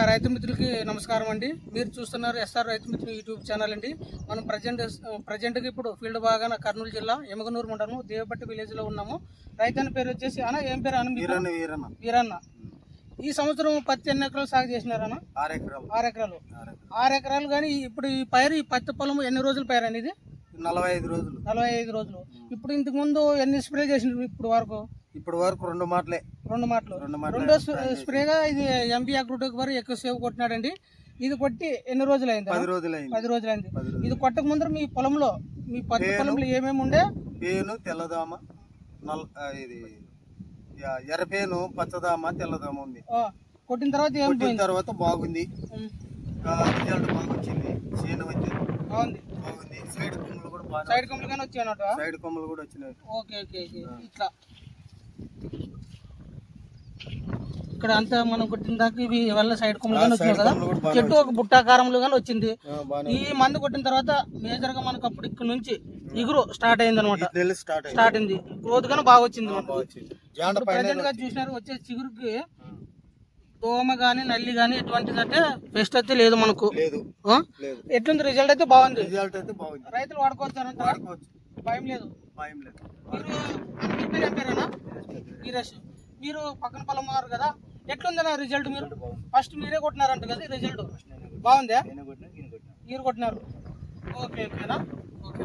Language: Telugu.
రైతు మిత్రులకి నమస్కారం అండి. మీరు చూస్తున్నారు ఎస్ఆర్ రైతు మిత్రులు యూట్యూబ్ ఛానల్ అండి. మనం ప్రజెంట్గా ఇప్పుడు ఫీల్డ్ బాగా కర్నూలు జిల్లా ఎమగనూరు మండలం దేవపట్టి విలేజ్లో ఉన్నాము. రైతు పేరు వచ్చేసి అన్న, ఏం పేరు అన్న? వీరన్న. ఈ సంవత్సరం పత్తి ఎన్ని ఎకరాలు సాగు చేసినారన్న? 6 ఎకరాలు. 6 ఎకరాలు. కానీ ఇప్పుడు ఈ పత్తి పొలం ఎన్ని రోజుల పైరు అనేది? 45 రోజులు. ఇప్పుడు ఇంతకు ముందు ఎన్ని స్ప్రే చేసినారు ఇప్పుడు వరకు 2 మాటలే. రెండో స్ప్రేగా ఇది ఎంపీ అగ్రోటెక్ వారు ఎక్కువ సేవ్ కొట్టినాడండి. ఇది కొట్టి ఎన్ని రోజులు అయింది? 10 రోజులైంది. ఇది కొట్టక ముందర మీ పొలంలో, మీ పత్తి పొలంలో ఏమేమి ఉండే? పేను, తెల్లదామ, ఇది ఎర్రపేను, పచ్చదామ, తెల్లదామ ఉంది. కొట్టిన తర్వాత కొట్టిన తర్వాత బాగుంది, రిజల్ట్ బాగా వచ్చింది. చేను వచ్చి బాగుంది. సైడ్ కొమ్మలు కూడా వచ్చినాయి. ఓకే. ఇట్లా ఇక్కడ అంతా మనం కొట్టిన దాకా ఇవి వల్ల సైడ్ కొమ్మలు కానీ వచ్చినాయి కదా. చెట్టు ఒక బుట్టాకారంలో కానీ వచ్చింది. ఈ మందు కొట్టిన తర్వాత మేజర్ గా మనకు అప్పుడు ఇక్కడ నుంచి ఇగురు స్టార్ట్ అయింది అనమాట. స్టార్ట్ అయింది, గ్రోత్ గానీ బాగా వచ్చింది. ప్రజెంట్ గా చూసినారు వచ్చే చిగురుకి దోమ గానీ నల్లి గానీ ఎటువంటిది అంటే పెస్ట్ అయితే లేదు మనకు. ఎట్లుంది? రిజల్ట్ అయితే బాగుంది. రైతులు వాడుకోవచ్చు, భయం లేదు. మీరు చెప్పారన్నా వీరేష్, మీరు పక్కన పొలం ఉన్నారు కదా, ఎట్లుందన్నా రిజల్ట్? మీరు ఫస్ట్ మీరే కొట్టినారంట కదా, రిజల్ట్ బాగుందా? మీరు కొట్టినారు. ఓకేనా? ఓకే.